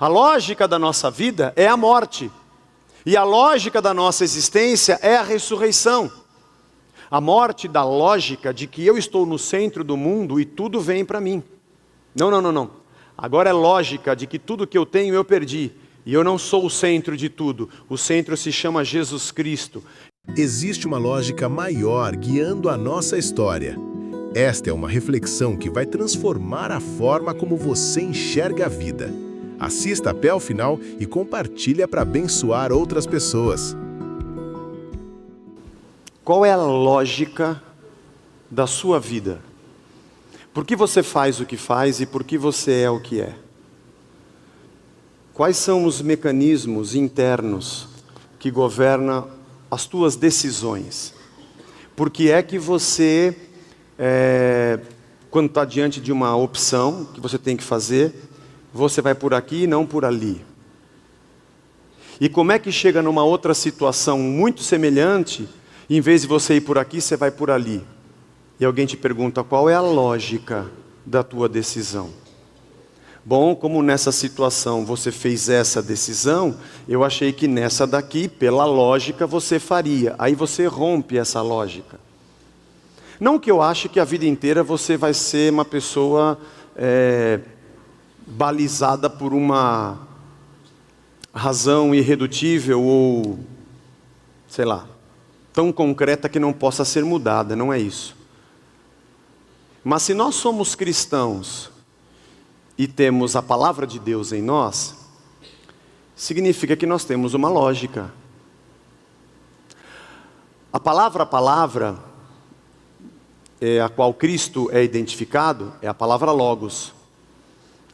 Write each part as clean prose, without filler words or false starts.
A lógica da nossa vida é a morte. E a lógica da nossa existência é a ressurreição. A morte da lógica de que eu estou no centro do mundo e tudo vem para mim. Não. Agora é lógica de que tudo que eu tenho eu perdi. E eu não sou o centro de tudo. O centro se chama Jesus Cristo. Existe uma lógica maior guiando a nossa história. Esta é uma reflexão que vai transformar a forma como você enxerga a vida. Assista até o final e compartilhe para abençoar outras pessoas. Qual é a lógica da sua vida? Por que você faz o que faz e por que você é o que é? Quais são os mecanismos internos que governam as tuas decisões? Por que é que você, quando está diante de uma opção que você tem que fazer, você vai por aqui e não por ali? E como é que chega numa outra situação muito semelhante, em vez de você ir por aqui, você vai por ali? E alguém te pergunta, qual é a lógica da tua decisão? Bom, como nessa situação você fez essa decisão, eu achei que nessa daqui, pela lógica, você faria. Aí você rompe essa lógica. Não que eu ache que a vida inteira você vai ser uma pessoa balizada por uma razão irredutível ou, sei lá, tão concreta que não possa ser mudada, não é isso. Mas se nós somos cristãos e temos a palavra de Deus em nós, significa que nós temos uma lógica. A palavra a qual Cristo é identificado, é a palavra logos,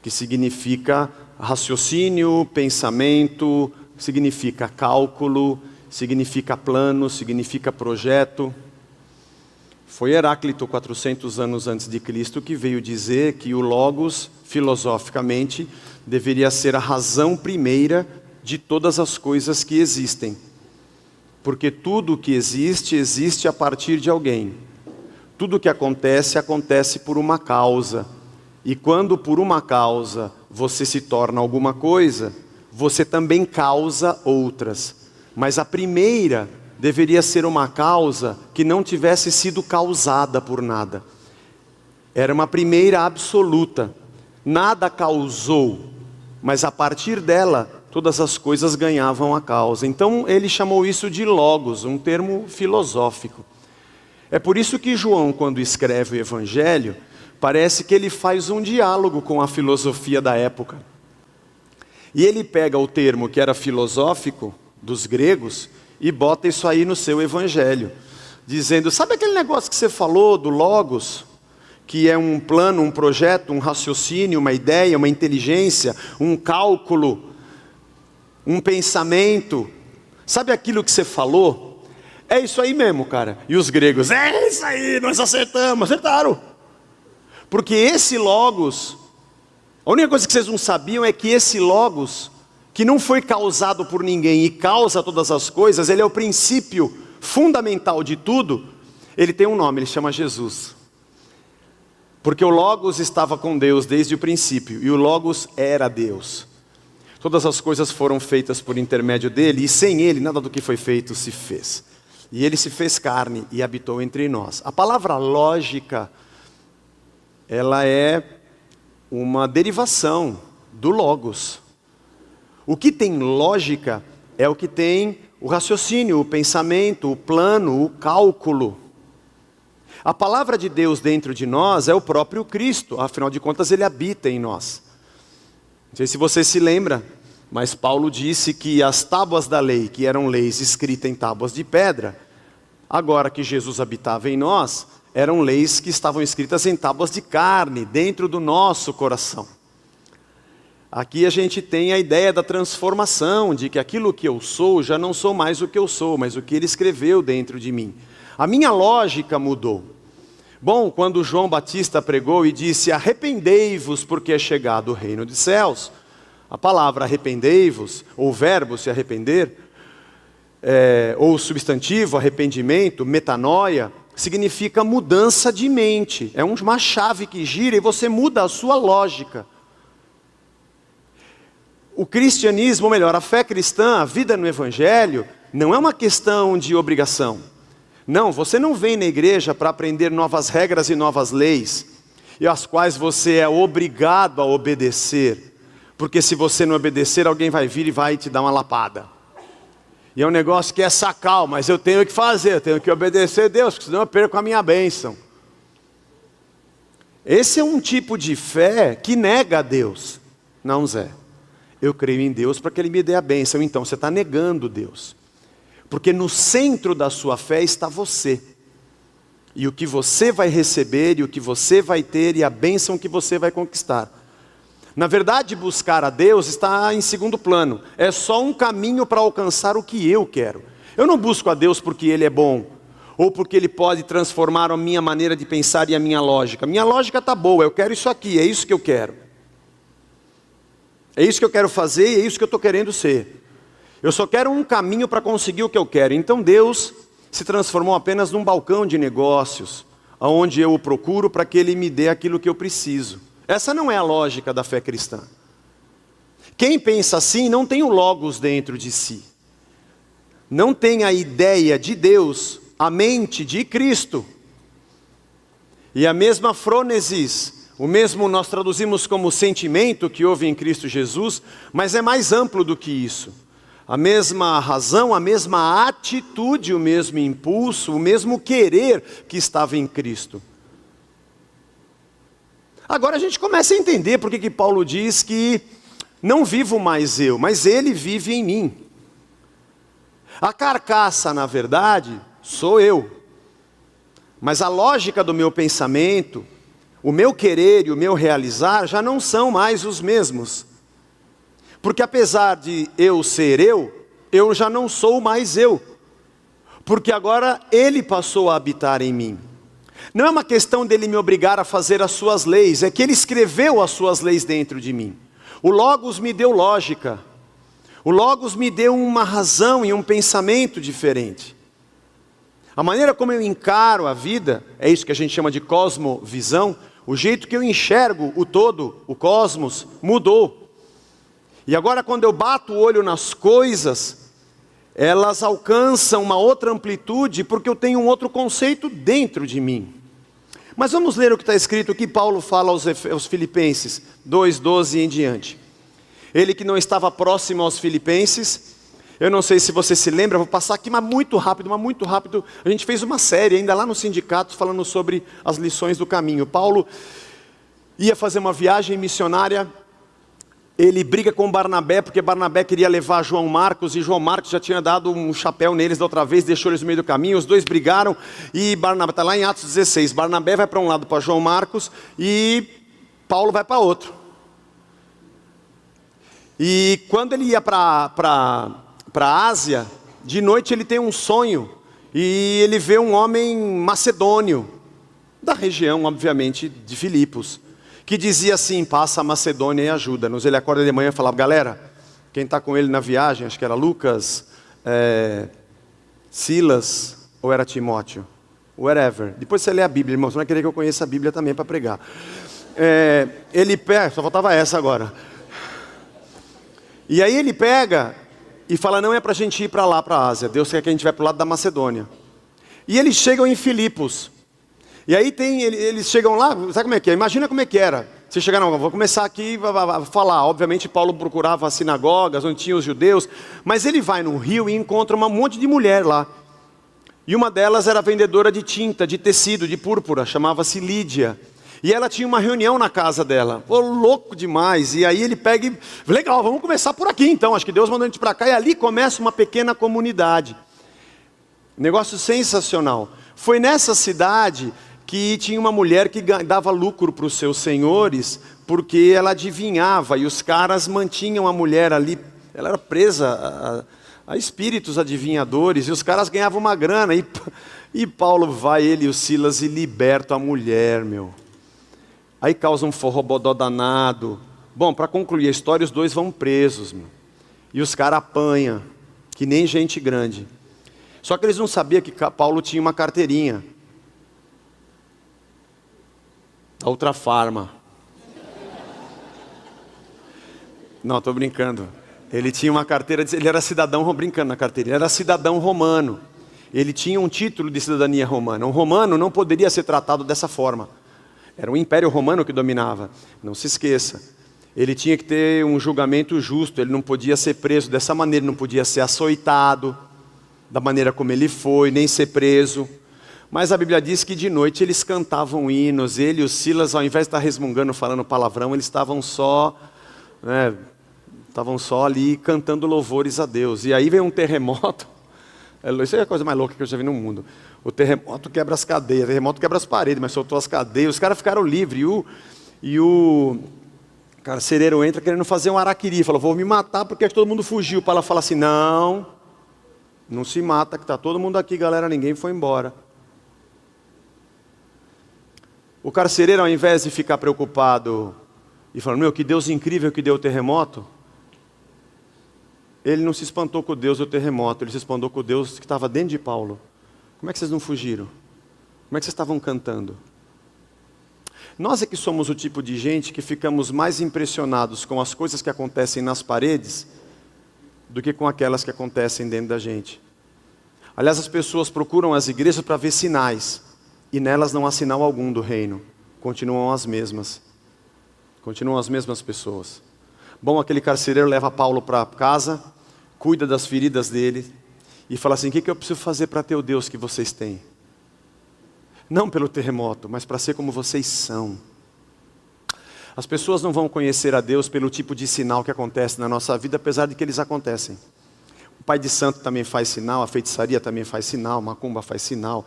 que significa raciocínio, pensamento, significa cálculo, significa plano, significa projeto. Foi Heráclito, 400 anos antes de Cristo, que veio dizer que o logos, filosoficamente, deveria ser a razão primeira de todas as coisas que existem. Porque tudo que existe, existe a partir de alguém. Tudo que acontece, acontece por uma causa. E quando por uma causa você se torna alguma coisa, você também causa outras. Mas a primeira deveria ser uma causa que não tivesse sido causada por nada. Era uma primeira absoluta. Nada causou, mas a partir dela, todas as coisas ganhavam a causa. Então ele chamou isso de logos, um termo filosófico. É por isso que João, quando escreve o Evangelho, parece que ele faz um diálogo com a filosofia da época. E ele pega o termo que era filosófico dos gregos e bota isso aí no seu Evangelho, dizendo, sabe aquele negócio que você falou do logos? Que é um plano, um projeto, um raciocínio, uma ideia, uma inteligência, um cálculo, um pensamento. Sabe aquilo que você falou? É isso aí mesmo, cara. E os gregos, é isso aí, nós acertamos, acertaram. Porque esse logos, a única coisa que vocês não sabiam é que esse logos, que não foi causado por ninguém e causa todas as coisas, ele é o princípio fundamental de tudo, ele tem um nome, ele chama Jesus. Porque o logos estava com Deus desde o princípio, e o logos era Deus. Todas as coisas foram feitas por intermédio dele, e sem ele nada do que foi feito se fez. E ele se fez carne e habitou entre nós. A palavra lógica, ela é uma derivação do logos. O que tem lógica é o que tem o raciocínio, o pensamento, o plano, o cálculo. A palavra de Deus dentro de nós é o próprio Cristo, afinal de contas ele habita em nós. Não sei se você se lembra, mas Paulo disse que as tábuas da lei, que eram leis escritas em tábuas de pedra, agora que Jesus habitava em nós, eram leis que estavam escritas em tábuas de carne, dentro do nosso coração. Aqui a gente tem a ideia da transformação, de que aquilo que eu sou, já não sou mais o que eu sou, mas o que ele escreveu dentro de mim. A minha lógica mudou. Bom, quando João Batista pregou e disse, arrependei-vos porque é chegado o reino dos céus, a palavra arrependei-vos, ou o verbo se arrepender, ou o substantivo arrependimento, metanoia, significa mudança de mente. É uma chave que gira e você muda a sua lógica. o cristianismo, ou melhor, a fé cristã, a vida no evangelho, não é uma questão de obrigação. Não, você não vem na igreja para aprender novas regras e novas leis, e às quais você é obrigado a obedecer, porque se você não obedecer, alguém vai vir e vai te dar uma lapada. E é um negócio que é sacal, mas eu tenho que fazer, eu tenho que obedecer a Deus, porque senão eu perco a minha bênção. Esse é um tipo de fé que nega a Deus. Não, Zé, eu creio em Deus para que Ele me dê a bênção. Então você está negando Deus, porque no centro da sua fé está você, e o que você vai receber, e o que você vai ter, e a bênção que você vai conquistar. Na verdade, buscar a Deus está em segundo plano, é só um caminho para alcançar o que eu quero. Eu não busco a Deus porque Ele é bom, ou porque Ele pode transformar a minha maneira de pensar e a minha lógica. Minha lógica está boa, eu quero isso aqui, é isso que eu quero. É isso que eu quero fazer e é isso que eu estou querendo ser. Eu só quero um caminho para conseguir o que eu quero. Então Deus se transformou apenas num balcão de negócios, onde eu o procuro para que Ele me dê aquilo que eu preciso. Essa não é a lógica da fé cristã. Quem pensa assim não tem o logos dentro de si. Não tem a ideia de Deus, a mente de Cristo. E a mesma frônesis, o mesmo nós traduzimos como sentimento que houve em Cristo Jesus, mas é mais amplo do que isso. A mesma razão, a mesma atitude, o mesmo impulso, o mesmo querer que estava em Cristo. Agora a gente começa a entender porque que Paulo diz que não vivo mais eu, mas Ele vive em mim. A carcaça, na verdade, sou eu. Mas a lógica do meu pensamento, o meu querer e o meu realizar já não são mais os mesmos. Porque apesar de eu ser eu já não sou mais eu. Porque agora Ele passou a habitar em mim. Não é uma questão dele me obrigar a fazer as suas leis, é que Ele escreveu as suas leis dentro de mim. O Logos me deu lógica. O Logos me deu uma razão e um pensamento diferente. A maneira como eu encaro a vida, é isso que a gente chama de cosmovisão, o jeito que eu enxergo o todo, o cosmos, mudou. E agora quando eu bato o olho nas coisas, elas alcançam uma outra amplitude, porque eu tenho um outro conceito dentro de mim. Mas vamos ler o que está escrito, o que Paulo fala aos Filipenses 2:12 e em diante. Ele que não estava próximo aos Filipenses, eu não sei se você se lembra, vou passar aqui, mas muito rápido. A gente fez uma série ainda lá no sindicato, falando sobre as lições do caminho. Paulo ia fazer uma viagem missionária. Ele briga com Barnabé, porque Barnabé queria levar João Marcos, e João Marcos já tinha dado um chapéu neles da outra vez, deixou eles no meio do caminho, os dois brigaram, e Barnabé, está lá em Atos 16, Barnabé vai para um lado para João Marcos, e Paulo vai para outro. E quando ele ia para a Ásia, de noite ele tem um sonho, e ele vê um homem macedônio, da região, obviamente, de Filipos, que dizia assim: passa a Macedônia e ajuda-nos. Ele acorda de manhã e fala: galera, quem está com ele na viagem, acho que era Lucas, Silas, ou era Timóteo, whatever. Depois você lê a Bíblia, irmão, você vai querer que eu conheça a Bíblia também para pregar. Ele pega, só faltava essa agora. E aí ele pega e fala: não é para a gente ir para lá, para a Ásia, Deus quer que a gente vá para o lado da Macedônia. E eles chegam em Filipos. E aí eles chegam lá, sabe como é que é? Imagina como é que era. Você chegar, não, vou começar aqui a falar. Obviamente Paulo procurava as sinagogas onde tinham os judeus, mas ele vai no rio e encontra um monte de mulher lá. E uma delas era vendedora de tinta, de tecido, de púrpura, chamava-se Lídia. E ela tinha uma reunião na casa dela. Pô, louco demais. E aí ele pega e... legal, vamos começar por aqui então. Acho que Deus mandou a gente para cá. E ali começa uma pequena comunidade. Negócio sensacional. Foi nessa cidade que tinha uma mulher que dava lucro para os seus senhores, porque ela adivinhava, e os caras mantinham a mulher ali, ela era presa a espíritos adivinhadores, e os caras ganhavam uma grana, e Paulo vai, ele e o Silas, e libertam a mulher, meu. Aí causa um forrobodó danado. Bom, para concluir a história, os dois vão presos, meu. E os caras apanham, que nem gente grande. Só que eles não sabiam que Paulo tinha uma carteirinha. A Ultrafarma. Não, estou brincando. Ele tinha uma carteira, ele era cidadão, brincando na carteira, ele era cidadão romano. Ele tinha um título de cidadania romana. Um romano não poderia ser tratado dessa forma. Era o Império Romano que dominava. Não se esqueça. Ele tinha que ter um julgamento justo. Ele não podia ser preso dessa maneira, não podia ser açoitado da maneira como ele foi, nem ser preso. Mas a Bíblia diz que de noite eles cantavam hinos. Ele e os Silas, ao invés de estar resmungando, falando palavrão, eles estavam só ali cantando louvores a Deus. E aí veio um terremoto. Isso é a coisa mais louca que eu já vi no mundo. O terremoto quebra as cadeias, o terremoto quebra as paredes, mas soltou as cadeias. Os caras ficaram livres. E o carcereiro entra querendo fazer um araquiri. Falou, vou me matar porque todo mundo fugiu. Para ela falar assim, não se mata, que está todo mundo aqui, galera, ninguém foi embora. O carcereiro, ao invés de ficar preocupado e falando, que Deus incrível que deu o terremoto, ele não se espantou com o Deus do terremoto, ele se espantou com o Deus que estava dentro de Paulo. Como é que vocês não fugiram? Como é que vocês estavam cantando? Nós é que somos o tipo de gente que ficamos mais impressionados com as coisas que acontecem nas paredes do que com aquelas que acontecem dentro da gente. Aliás, as pessoas procuram as igrejas para ver sinais, e nelas não há sinal algum do reino. Continuam as mesmas pessoas. Bom, aquele carcereiro leva Paulo para casa, cuida das feridas dele e fala assim, o que eu preciso fazer para ter o Deus que vocês têm? Não pelo terremoto, mas para ser como vocês são. As pessoas não vão conhecer a Deus pelo tipo de sinal que acontece na nossa vida, apesar de que eles acontecem. O pai de santo também faz sinal, a feitiçaria também faz sinal, a macumba faz sinal.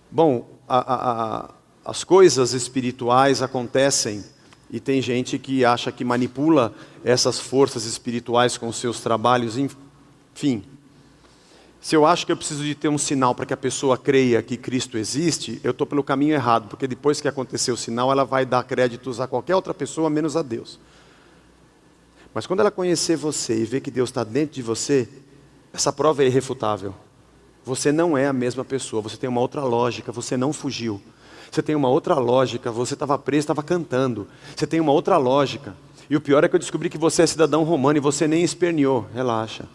Bom, as coisas espirituais acontecem e tem gente que acha que manipula essas forças espirituais com os seus trabalhos, enfim. Se eu acho que eu preciso de ter um sinal para que a pessoa creia que Cristo existe, eu estou pelo caminho errado, porque depois que acontecer o sinal, ela vai dar créditos a qualquer outra pessoa, menos a Deus. Mas quando ela conhecer você e ver que Deus está dentro de você, essa prova é irrefutável. Você não é a mesma pessoa, você tem uma outra lógica, você não fugiu. Você tem uma outra lógica, você estava preso, estava cantando. Você tem uma outra lógica. E o pior é que eu descobri que você é cidadão romano e você nem esperneou. Relaxa.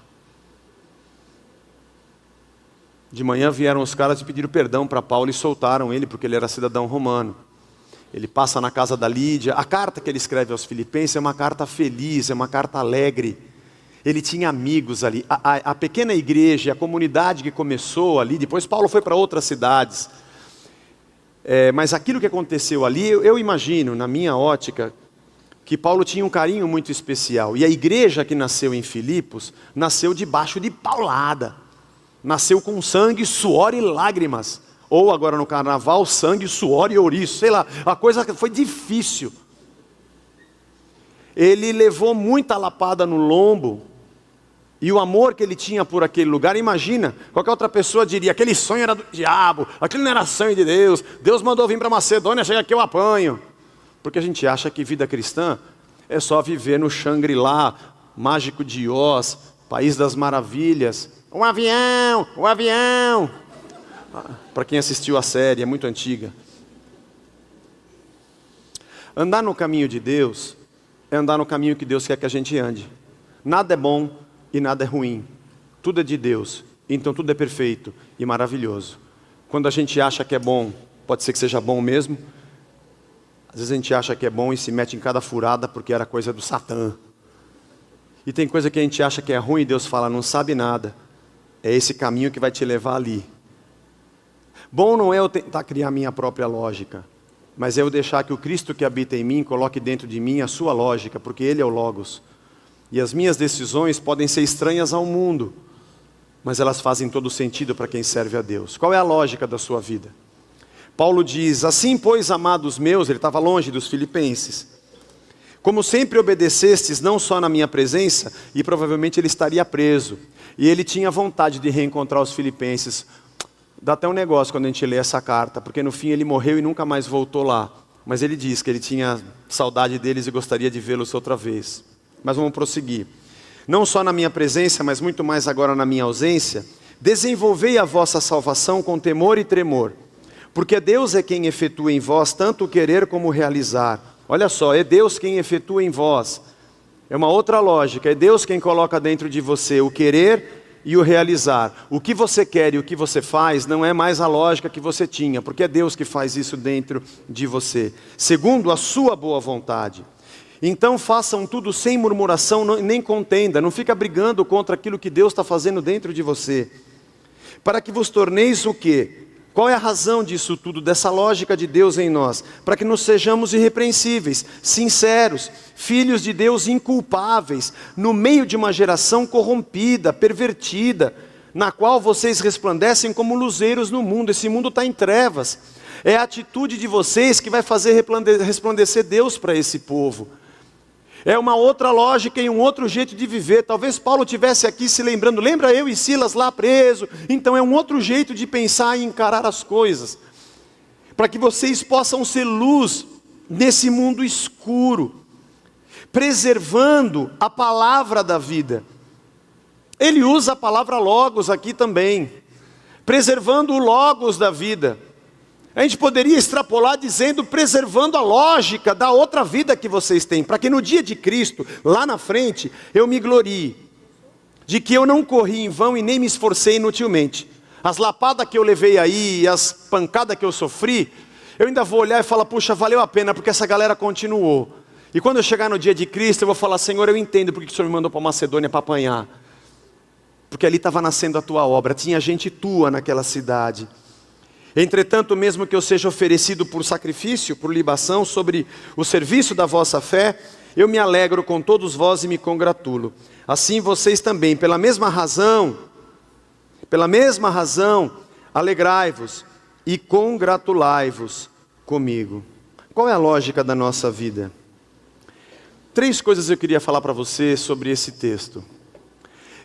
De manhã vieram os caras e pediram perdão para Paulo e soltaram ele porque ele era cidadão romano. Ele passa na casa da Lídia. A carta que ele escreve aos Filipenses é uma carta feliz, é uma carta alegre. Ele tinha amigos ali. A pequena igreja, a comunidade que começou ali, depois Paulo foi para outras cidades. Mas aquilo que aconteceu ali, eu imagino, na minha ótica, que Paulo tinha um carinho muito especial. E a igreja que nasceu em Filipos, nasceu debaixo de paulada. Nasceu com sangue, suor e lágrimas. Ou agora no carnaval, sangue, suor e ouriço. Sei lá, a coisa foi difícil. Ele levou muita lapada no lombo. E o amor que ele tinha por aquele lugar, imagina, qualquer outra pessoa diria, aquele sonho era do diabo, aquilo não era sonho de Deus, Deus mandou vir para Macedônia, chega aqui eu apanho. Porque a gente acha que vida cristã é só viver no Shangri-La, mágico de Oz, país das maravilhas. Um avião, um avião. Para quem assistiu a série, é muito antiga. Andar no caminho de Deus é andar no caminho que Deus quer que a gente ande. Nada é bom e nada é ruim. Tudo é de Deus, então tudo é perfeito e maravilhoso. Quando a gente acha que é bom, pode ser que seja bom mesmo. Às vezes a gente acha que é bom e se mete em cada furada porque era coisa do Satã. E tem coisa que a gente acha que é ruim e Deus fala, não sabe nada. É esse caminho que vai te levar ali. Bom não é eu tentar criar minha própria lógica, mas é eu deixar que o Cristo que habita em mim coloque dentro de mim a sua lógica, porque Ele é o Logos. E as minhas decisões podem ser estranhas ao mundo, mas elas fazem todo sentido para quem serve a Deus. Qual é a lógica da sua vida? Paulo diz, assim pois, amados meus, ele estava longe dos filipenses, como sempre obedecestes, não só na minha presença, e provavelmente ele estaria preso, e ele tinha vontade de reencontrar os filipenses. Dá até um negócio quando a gente lê essa carta, porque no fim ele morreu e nunca mais voltou lá, mas ele diz que ele tinha saudade deles e gostaria de vê-los outra vez. Mas vamos prosseguir. Não só na minha presença, mas muito mais agora na minha ausência, desenvolvei a vossa salvação com temor e tremor, porque Deus é quem efetua em vós tanto o querer como o realizar. Olha só, é Deus quem efetua em vós É uma outra lógica, é Deus quem coloca dentro de você o querer e o realizar. O que você quer e o que você faz não é mais a lógica que você tinha, porque é Deus que faz isso dentro de você, segundo a sua boa vontade. Então façam tudo sem murmuração nem contenda, não fica brigando contra aquilo que Deus está fazendo dentro de você. Para que vos torneis o quê? Qual é a razão disso tudo, dessa lógica de Deus em nós? Para que nos sejamos irrepreensíveis, sinceros, filhos de Deus inculpáveis, no meio de uma geração corrompida, pervertida, na qual vocês resplandecem como luzeiros no mundo. Esse mundo está em trevas. É a atitude de vocês que vai fazer resplandecer Deus para esse povo. É uma outra lógica e um outro jeito de viver. Talvez Paulo estivesse aqui se lembrando, lembra eu e Silas lá preso? Então é um outro jeito de pensar e encarar as coisas. Para que vocês possam ser luz nesse mundo escuro, preservando a palavra da vida. Ele usa a palavra logos aqui também, preservando o logos da vida. A gente poderia extrapolar dizendo, preservando a lógica da outra vida que vocês têm, para que no dia de Cristo, lá na frente, eu me glorie, de que eu não corri em vão e nem me esforcei inutilmente. As lapadas que eu levei aí, as pancadas que eu sofri, eu ainda vou olhar e falar, puxa, valeu a pena, porque essa galera continuou. E quando eu chegar no dia de Cristo, eu vou falar, Senhor, eu entendo porque o Senhor me mandou para Macedônia para apanhar. Porque ali estava nascendo a tua obra, tinha gente tua naquela cidade. Entretanto, mesmo que eu seja oferecido por sacrifício, por libação, sobre o serviço da vossa fé, eu me alegro com todos vós e me congratulo. Assim vocês também, pela mesma razão, alegrai-vos e congratulai-vos comigo. Qual é a lógica da nossa vida? 3 coisas eu queria falar para você sobre esse texto.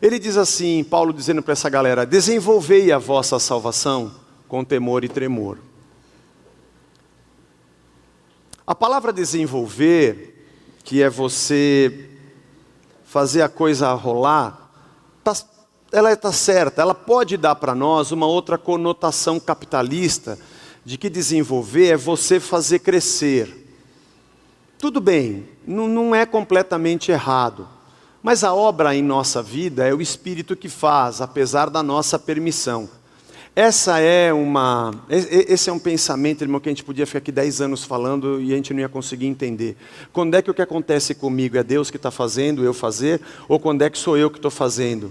Ele diz assim, Paulo dizendo para essa galera, desenvolvei a vossa salvação com temor e tremor. A palavra desenvolver, que é você fazer a coisa rolar, ela está certa, ela pode dar para nós uma outra conotação capitalista, de que desenvolver é você fazer crescer. Tudo bem, não é completamente errado, mas a obra em nossa vida é o Espírito que faz, apesar da nossa permissão. Esse é um pensamento, irmão, que a gente podia ficar aqui 10 anos falando e a gente não ia conseguir entender. Quando é que o que acontece comigo é Deus que está fazendo eu fazer, ou quando é que sou eu que estou fazendo?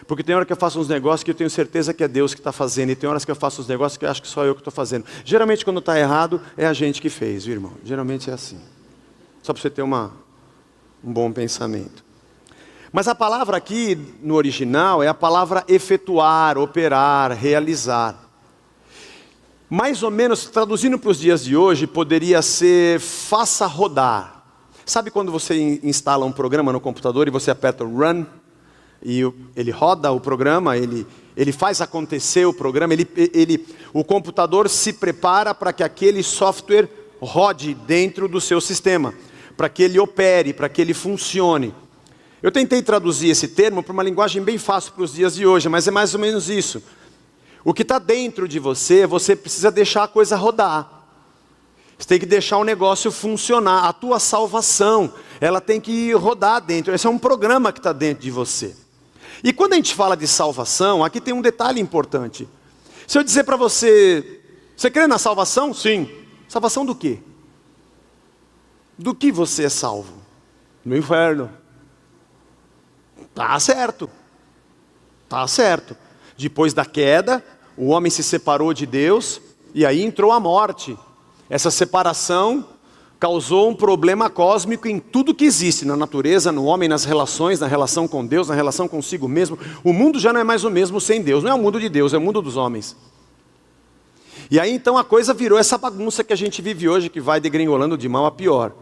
Porque tem hora que eu faço uns negócios que eu tenho certeza que é Deus que está fazendo, e tem horas que eu faço uns negócios que eu acho que só eu que estou fazendo. Geralmente quando está errado, é a gente que fez, viu, irmão? Geralmente é assim. Só para você ter um bom pensamento. Mas a palavra aqui, no original, é a palavra efetuar, operar, realizar. Mais ou menos, traduzindo para os dias de hoje, poderia ser faça rodar. Sabe quando você instala um programa no computador e você aperta o Run? E ele roda o programa, ele faz acontecer o programa, o computador se prepara para que aquele software rode dentro do seu sistema, para que ele opere, para que ele funcione. Eu tentei traduzir esse termo para uma linguagem bem fácil para os dias de hoje, mas é mais ou menos isso. O que está dentro de você, você precisa deixar a coisa rodar. Você tem que deixar o negócio funcionar. A tua salvação, ela tem que rodar dentro. Esse é um programa que está dentro de você. E quando a gente fala de salvação, aqui tem um detalhe importante. Se eu dizer para você, você crê na salvação? Sim. Salvação do quê? Do que você é salvo? No inferno. Tá certo. Tá certo. Depois da queda, o homem se separou de Deus e aí entrou a morte. Essa separação causou um problema cósmico em tudo que existe, na natureza, no homem, nas relações, na relação com Deus, na relação consigo mesmo. O mundo já não é mais o mesmo sem Deus, não é o mundo de Deus, é o mundo dos homens. E aí então a coisa virou essa bagunça que a gente vive hoje, que vai degringolando de mal a pior.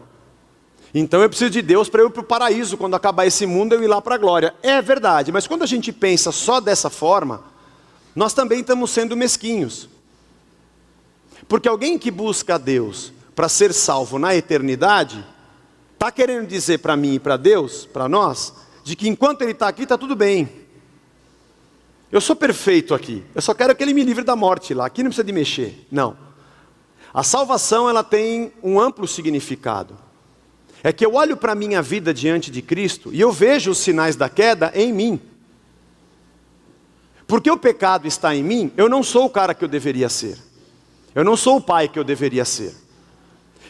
Então eu preciso de Deus para eu ir para o paraíso, quando acabar esse mundo eu ir lá para a glória. É verdade, mas quando a gente pensa só dessa forma, nós também estamos sendo mesquinhos. Porque alguém que busca a Deus para ser salvo na eternidade, está querendo dizer para mim e para Deus, para nós, de que enquanto Ele está aqui está tudo bem. Eu sou perfeito aqui, eu só quero que Ele me livre da morte lá, aqui não precisa de mexer. Não. A salvação ela tem um amplo significado. é que eu olho para a minha vida diante de Cristo e eu vejo os sinais da queda em mim. Porque o pecado está em mim, eu não sou o cara que eu deveria ser. Eu não sou o pai que eu deveria ser.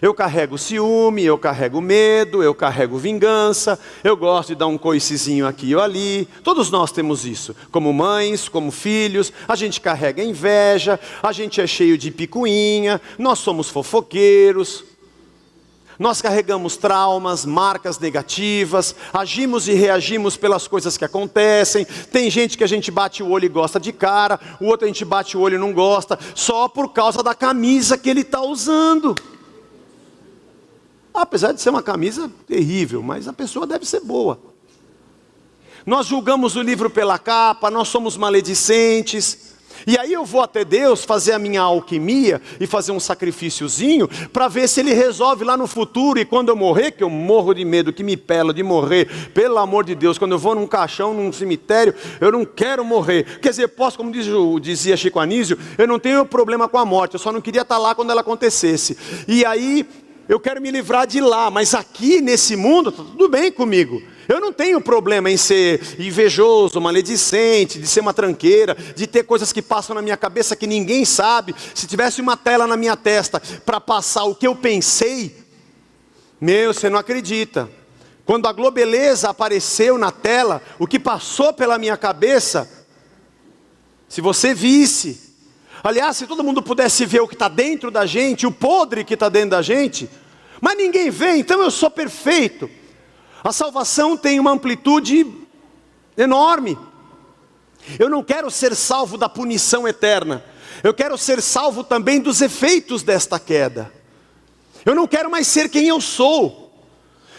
Eu carrego ciúme, eu carrego medo, eu carrego vingança, eu gosto de dar um coicezinho aqui ou ali. Todos nós temos isso, como mães, como filhos. A gente carrega inveja, a gente é cheio de picuinha, nós somos fofoqueiros. Nós carregamos traumas, marcas negativas, agimos e reagimos pelas coisas que acontecem. Tem gente que a gente bate o olho e gosta de cara, o outro a gente bate o olho e não gosta, só por causa da camisa que ele está usando. Apesar de ser uma camisa terrível, mas a pessoa deve ser boa. Nós julgamos o livro pela capa, nós somos maledicentes. E aí eu vou até Deus fazer a minha alquimia e fazer um sacrifíciozinho para ver se Ele resolve lá no futuro. E quando eu morrer, que eu morro de medo, que me pelo de morrer, pelo amor de Deus, quando eu vou num caixão, num cemitério, eu não quero morrer. Quer dizer, posso, como dizia Chico Anísio, eu não tenho problema com a morte, eu só não queria estar lá quando ela acontecesse. E aí eu quero me livrar de lá, mas aqui nesse mundo, está tudo bem comigo. Eu não tenho problema em ser invejoso, maledicente, de ser uma tranqueira, de ter coisas que passam na minha cabeça que ninguém sabe. Se tivesse uma tela na minha testa para passar o que eu pensei, você não acredita. Quando a Globeleza apareceu na tela, o que passou pela minha cabeça, se você visse, aliás, se todo mundo pudesse ver o que está dentro da gente, o podre que está dentro da gente, mas ninguém vê, então eu sou perfeito. A salvação tem uma amplitude enorme. Eu não quero ser salvo da punição eterna. Eu quero ser salvo também dos efeitos desta queda. Eu não quero mais ser quem eu sou.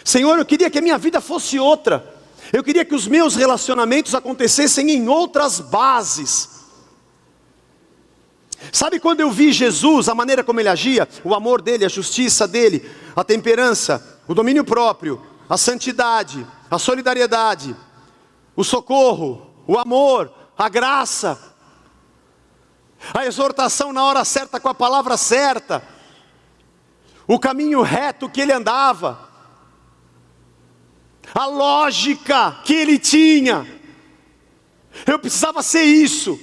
Senhor, eu queria que a minha vida fosse outra. Eu queria que os meus relacionamentos acontecessem em outras bases. Sabe quando eu vi Jesus, a maneira como Ele agia, o amor dele, a justiça dele, a temperança, o domínio próprio, a santidade, a solidariedade, o socorro, o amor, a graça, a exortação na hora certa com a palavra certa, o caminho reto que ele andava, a lógica que ele tinha. Eu precisava ser isso,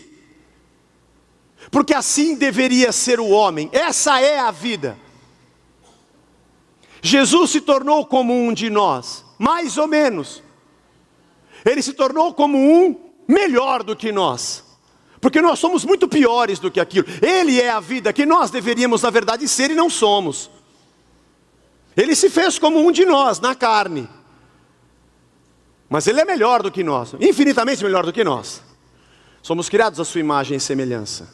porque assim deveria ser o homem. Essa é a vida. Jesus se tornou como um de nós, mais ou menos. Ele se tornou como um melhor do que nós, porque nós somos muito piores do que aquilo. Ele é a vida que nós deveríamos na verdade ser e não somos. Ele se fez como um de nós, na carne. Mas Ele é melhor do que nós, infinitamente melhor do que nós. Somos criados à sua imagem e semelhança.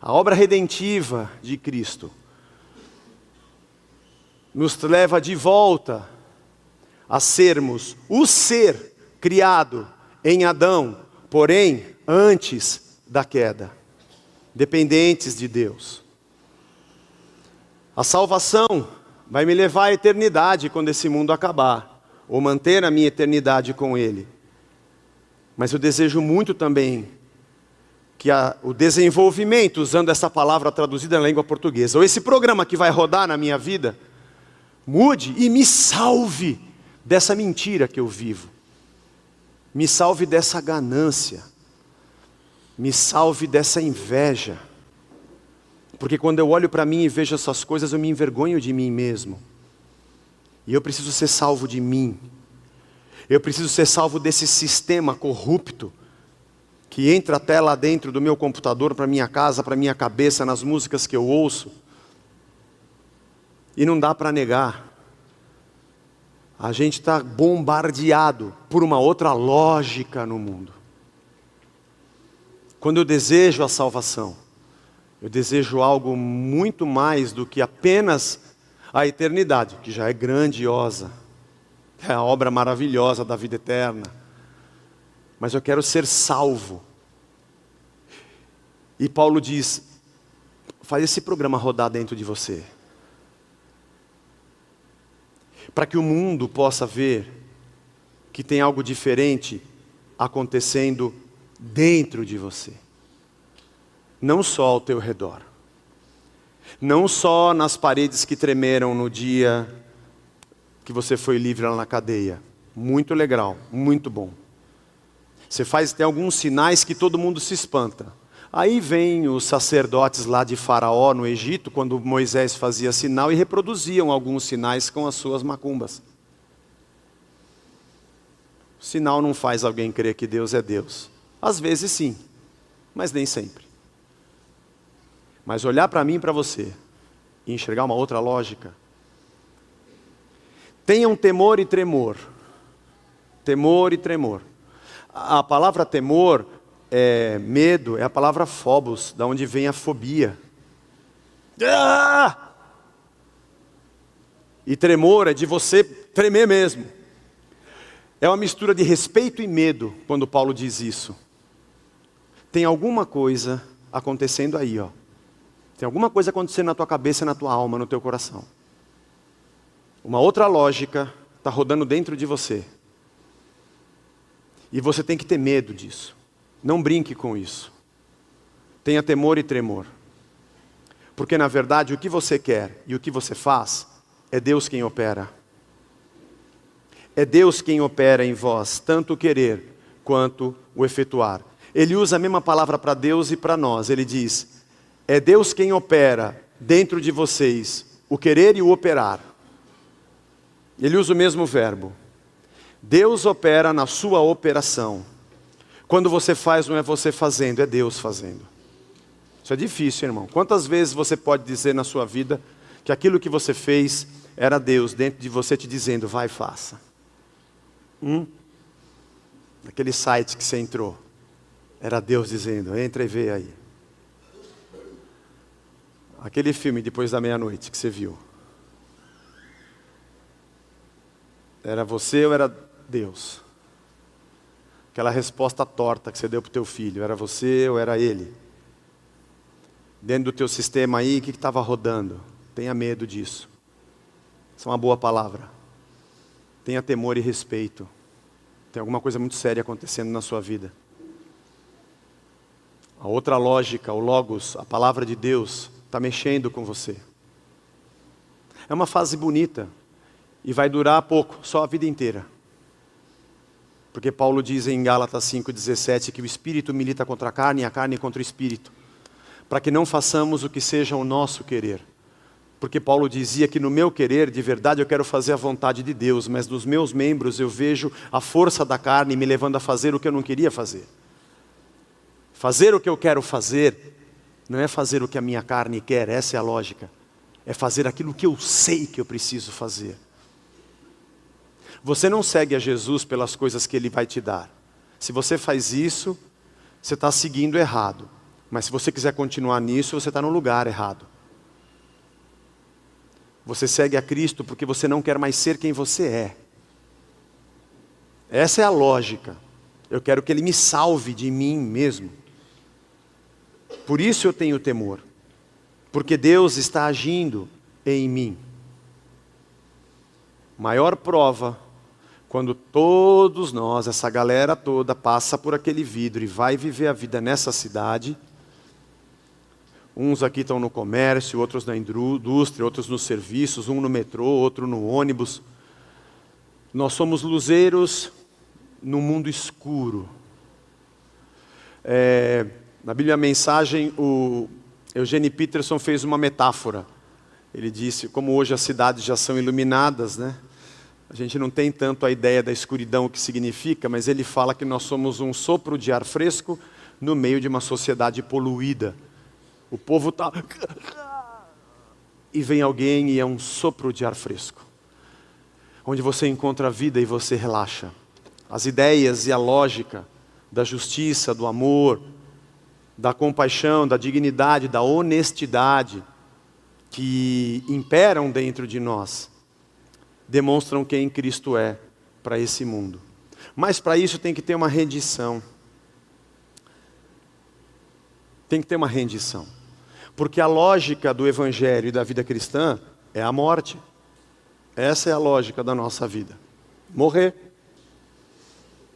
A obra redentiva de Cristo nos leva de volta a sermos o ser criado em Adão, porém antes da queda, dependentes de Deus. A salvação vai me levar à eternidade quando esse mundo acabar, ou manter a minha eternidade com Ele. Mas eu desejo muito também que o desenvolvimento, usando essa palavra traduzida na língua portuguesa, ou esse programa que vai rodar na minha vida, mude e me salve dessa mentira que eu vivo. Me salve dessa ganância. Me salve dessa inveja. Porque quando eu olho para mim e vejo essas coisas, eu me envergonho de mim mesmo. E eu preciso ser salvo de mim. Eu preciso ser salvo desse sistema corrupto que entra até lá dentro do meu computador, para minha casa, para minha cabeça, nas músicas que eu ouço. E não dá para negar. A gente está bombardeado por uma outra lógica no mundo. Quando eu desejo a salvação, eu desejo algo muito mais do que apenas a eternidade, que já é grandiosa. É a obra maravilhosa da vida eterna. Mas eu quero ser salvo. E Paulo diz, faz esse programa rodar dentro de você. Para que o mundo possa ver que tem algo diferente acontecendo dentro de você. Não só ao teu redor. Não só nas paredes que tremeram no dia que você foi livre lá na cadeia. Muito legal, muito bom. Você tem alguns sinais que todo mundo se espanta. Aí vem os sacerdotes lá de Faraó no Egito, quando Moisés fazia sinal, e reproduziam alguns sinais com as suas macumbas. O sinal não faz alguém crer que Deus é Deus. Às vezes sim, mas nem sempre. Mas olhar para mim e para você e enxergar uma outra lógica. Tenham temor e tremor. Temor e tremor. A palavra temor, medo, é a palavra phobos, da onde vem a fobia. Ah! E tremor é de você tremer mesmo. É uma mistura de respeito e medo, quando Paulo diz isso. Tem alguma coisa acontecendo aí, ó. Tem alguma coisa acontecendo na tua cabeça, na tua alma, no teu coração. Uma outra lógica está rodando dentro de você. E você tem que ter medo disso. Não brinque com isso. Tenha temor e tremor. Porque na verdade o que você quer e o que você faz, é Deus quem opera. É Deus quem opera em vós, tanto o querer quanto o efetuar. Ele usa a mesma palavra para Deus e para nós. Ele diz, é Deus quem opera dentro de vocês, o querer e o operar. Ele usa o mesmo verbo. Deus opera na sua operação. Quando você faz, não é você fazendo, é Deus fazendo. Isso é difícil, irmão. Quantas vezes você pode dizer na sua vida que aquilo que você fez era Deus dentro de você te dizendo, vai e faça. Naquele site que você entrou, era Deus dizendo, entra e vê aí. Aquele filme depois da meia-noite que você viu. Era você ou era Deus? Aquela resposta torta que você deu para o teu filho, era você ou era ele? Dentro do teu sistema aí, o que estava rodando? Tenha medo disso. Essa é uma boa palavra. Tenha temor e respeito. Tem alguma coisa muito séria acontecendo na sua vida. A outra lógica, o Logos, a palavra de Deus, está mexendo com você. É uma fase bonita. E vai durar pouco, só a vida inteira. Porque Paulo diz em Gálatas 5,17 que o Espírito milita contra a carne e a carne contra o Espírito. Para que não façamos o que seja o nosso querer. Porque Paulo dizia que no meu querer, de verdade, eu quero fazer a vontade de Deus, mas nos meus membros eu vejo a força da carne me levando a fazer o que eu não queria fazer. Fazer o que eu quero fazer, não é fazer o que a minha carne quer, essa é a lógica. É fazer aquilo que eu sei que eu preciso fazer. Você não segue a Jesus pelas coisas que Ele vai te dar. Se você faz isso, você está seguindo errado. Mas se você quiser continuar nisso, você está no lugar errado. Você segue a Cristo porque você não quer mais ser quem você é. Essa é a lógica. Eu quero que Ele me salve de mim mesmo. Por isso eu tenho temor. Porque Deus está agindo em mim. Maior prova, quando todos nós, essa galera toda, passa por aquele vidro e vai viver a vida nessa cidade. Uns aqui estão no comércio, outros na indústria, outros nos serviços, um no metrô, outro no ônibus. Nós somos luzeiros num mundo escuro. Na Bíblia a Mensagem, o Eugene Peterson fez uma metáfora. Ele disse, como hoje as cidades já são iluminadas, né? A gente não tem tanto a ideia da escuridão, o que significa, mas ele fala que nós somos um sopro de ar fresco no meio de uma sociedade poluída. O povo está... E vem alguém e é um sopro de ar fresco. Onde você encontra a vida e você relaxa. As ideias e a lógica da justiça, do amor, da compaixão, da dignidade, da honestidade que imperam dentro de nós, demonstram quem Cristo é para esse mundo. Mas para isso tem que ter uma rendição. Tem que ter uma rendição. Porque a lógica do Evangelho e da vida cristã é a morte. Essa é a lógica da nossa vida. Morrer.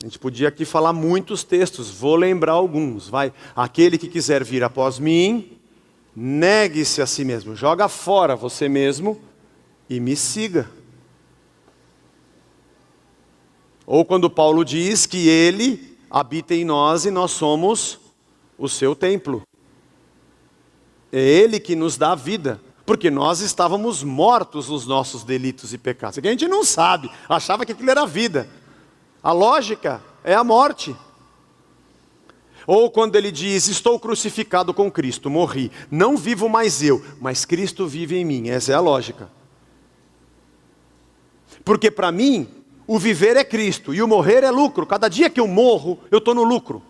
A gente podia aqui falar muitos textos, vou lembrar alguns. Vai. Aquele que quiser vir após mim, negue-se a si mesmo. Joga fora você mesmo e me siga. Ou quando Paulo diz que ele habita em nós e nós somos o seu templo. É ele que nos dá a vida, porque nós estávamos mortos nos nossos delitos e pecados. É que a gente não sabe, achava que aquilo era vida. A lógica é a morte. Ou quando ele diz, estou crucificado com Cristo, morri. Não vivo mais eu, mas Cristo vive em mim. Essa é a lógica. Porque para mim, o viver é Cristo e o morrer é lucro. Cada dia que eu morro, eu estou no lucro.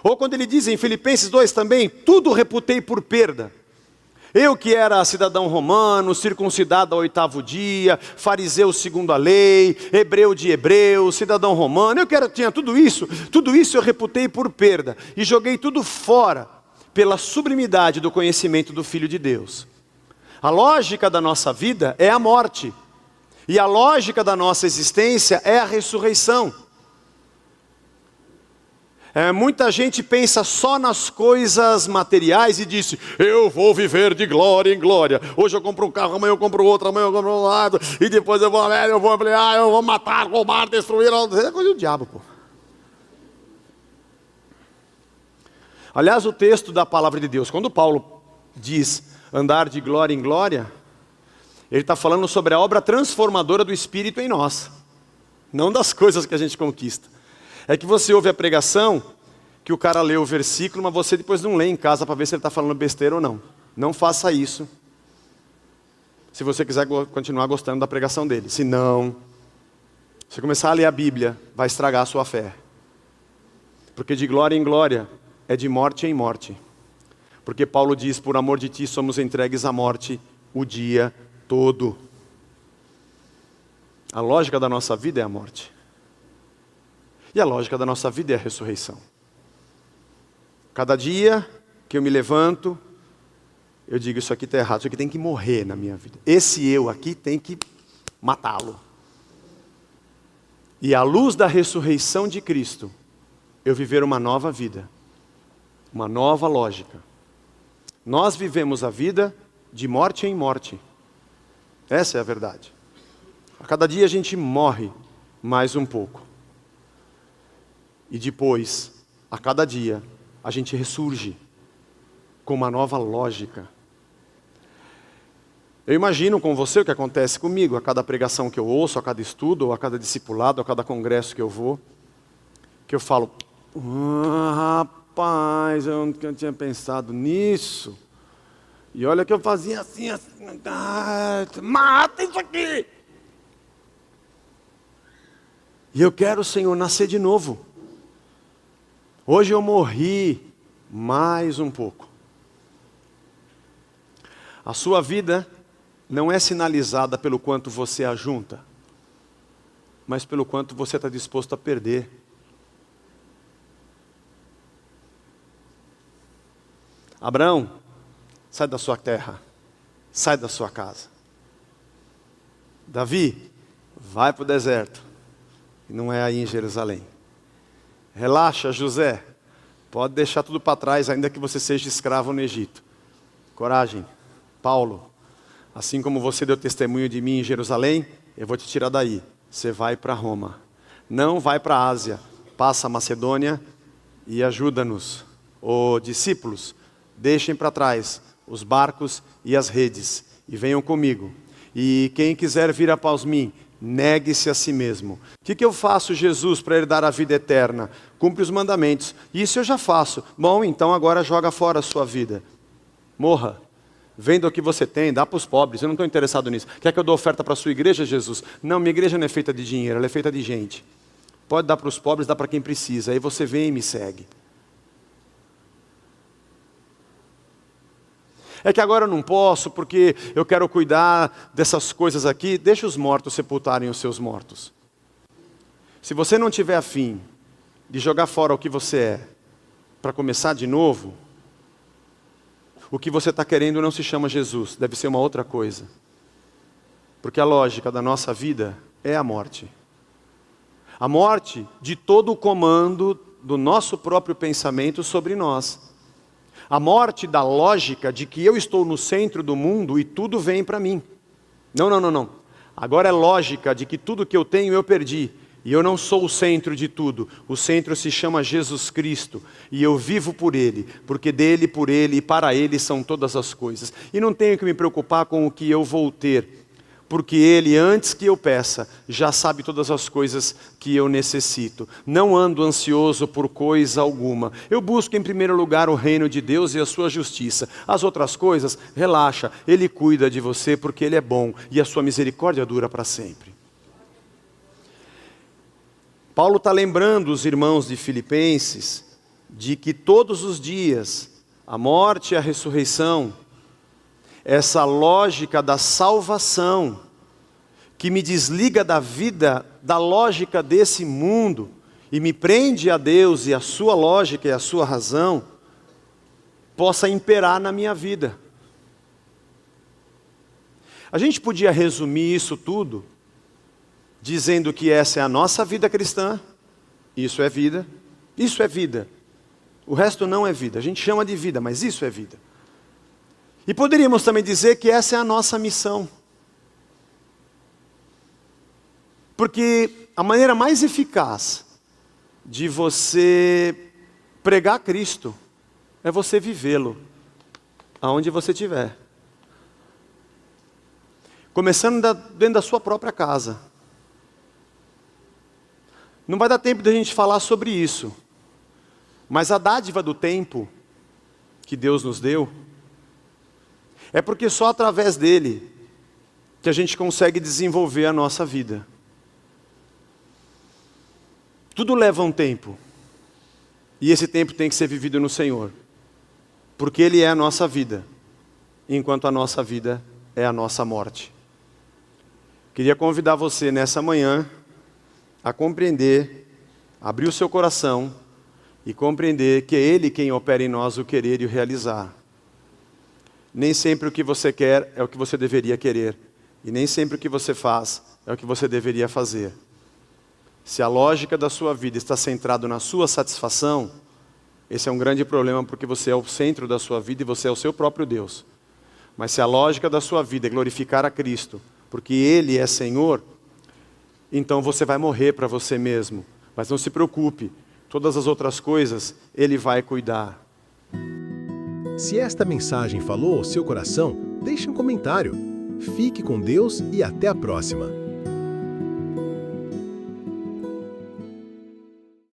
Ou quando ele diz em Filipenses 2 também, tudo reputei por perda. Eu que era cidadão romano, circuncidado ao 8º dia, fariseu segundo a lei, hebreu de hebreus, cidadão romano, tinha tudo isso eu reputei por perda. E joguei tudo fora, pela sublimidade do conhecimento do Filho de Deus. A lógica da nossa vida é a morte. E a lógica da nossa existência é a ressurreição. Muita gente pensa só nas coisas materiais e diz, eu vou viver de glória em glória. Hoje eu compro um carro, amanhã eu compro outro, amanhã eu compro um lado, e depois eu vou ampliar, eu vou matar, roubar, destruir. É coisa do diabo, pô. Aliás, o texto da palavra de Deus, quando Paulo diz andar de glória em glória, ele está falando sobre a obra transformadora do Espírito em nós, não das coisas que a gente conquista. É que você ouve a pregação, que o cara lê o versículo, mas você depois não lê em casa para ver se ele está falando besteira ou não. Não faça isso, se você quiser continuar gostando da pregação dele. Se não, você começar a ler a Bíblia, vai estragar a sua fé. Porque de glória em glória, é de morte em morte. Porque Paulo diz, por amor de ti somos entregues à morte o dia todo. A lógica da nossa vida é a morte. E a lógica da nossa vida é a ressurreição. Cada dia que eu me levanto, eu digo, isso aqui está errado, isso aqui tem que morrer na minha vida. Esse eu aqui tem que matá-lo. E à luz da ressurreição de Cristo, eu viver uma nova vida. Uma nova lógica. Nós vivemos a vida de morte em morte. Essa é a verdade. A cada dia a gente morre mais um pouco. E depois, a cada dia, a gente ressurge com uma nova lógica. Eu imagino com você o que acontece comigo, a cada pregação que eu ouço, a cada estudo, ou a cada discipulado, a cada congresso que eu vou, que eu falo, rapaz, eu não tinha pensado nisso. E olha que eu fazia assim, mata isso aqui! E eu quero, Senhor, nascer de novo. Hoje eu morri mais um pouco. A sua vida não é sinalizada pelo quanto você ajunta, mas pelo quanto você está disposto a perder. Abraão, sai da sua terra, sai da sua casa. Davi, vai para o deserto, e não é aí em Jerusalém. Relaxa, José, pode deixar tudo para trás, ainda que você seja escravo no Egito. Coragem, Paulo, assim como você deu testemunho de mim em Jerusalém, eu vou te tirar daí. Você vai para Roma. Não vai para a Ásia, passa a Macedônia e ajuda-nos. Ô discípulos, deixem para trás os barcos e as redes e venham comigo. E quem quiser vir após mim, negue-se a si mesmo. O que eu faço, Jesus, para herdar a vida eterna? Cumpre os mandamentos. Isso eu já faço. Bom, então agora joga fora a sua vida. Morra. Venda o que você tem, dá para os pobres. Eu não estou interessado nisso. Quer que eu dou oferta para a sua igreja, Jesus? Não, minha igreja não é feita de dinheiro, ela é feita de gente. Pode dar para os pobres, dá para quem precisa. Aí você vem e me segue. É que agora eu não posso, porque eu quero cuidar dessas coisas aqui. Deixa os mortos sepultarem os seus mortos. Se você não tiver afim de jogar fora o que você é, para começar de novo, o que você está querendo não se chama Jesus, deve ser uma outra coisa. Porque a lógica da nossa vida é a morte. A morte de todo o comando do nosso próprio pensamento sobre nós. A morte da lógica de que eu estou no centro do mundo e tudo vem para mim. Não. Agora é lógica de que tudo que eu tenho eu perdi. E eu não sou o centro de tudo. O centro se chama Jesus Cristo. E eu vivo por Ele, porque dele, por Ele e para Ele são todas as coisas. E não tenho que me preocupar com o que eu vou ter, porque Ele, antes que eu peça, já sabe todas as coisas que eu necessito. Não ando ansioso por coisa alguma. Eu busco em primeiro lugar o reino de Deus e a sua justiça. As outras coisas, relaxa, Ele cuida de você porque Ele é bom e a sua misericórdia dura para sempre. Paulo está lembrando os irmãos de Filipenses de que todos os dias, a morte e a ressurreição, essa lógica da salvação, que me desliga da vida, da lógica desse mundo, e me prende a Deus e a sua lógica e a sua razão, possa imperar na minha vida. A gente podia resumir isso tudo dizendo que essa é a nossa vida cristã, isso é vida, isso é vida. O resto não é vida. A gente chama de vida, mas isso é vida. E poderíamos também dizer que essa é a nossa missão. Porque a maneira mais eficaz de você pregar Cristo é você vivê-lo, aonde você estiver. Começando dentro da sua própria casa. Não vai dar tempo de a gente falar sobre isso. Mas a dádiva do tempo que Deus nos deu, é porque só através dele que a gente consegue desenvolver a nossa vida. Tudo leva um tempo. E esse tempo tem que ser vivido no Senhor. Porque Ele é a nossa vida, enquanto a nossa vida é a nossa morte. Queria convidar você nessa manhã a compreender, abrir o seu coração e compreender que é Ele quem opera em nós o querer e o realizar. Nem sempre o que você quer é o que você deveria querer. E nem sempre o que você faz é o que você deveria fazer. Se a lógica da sua vida está centrada na sua satisfação, esse é um grande problema porque você é o centro da sua vida e você é o seu próprio Deus. Mas se a lógica da sua vida é glorificar a Cristo, porque Ele é Senhor, então você vai morrer para você mesmo. Mas não se preocupe, todas as outras coisas Ele vai cuidar. Se esta mensagem falou ao seu coração, deixe um comentário. Fique com Deus e até a próxima.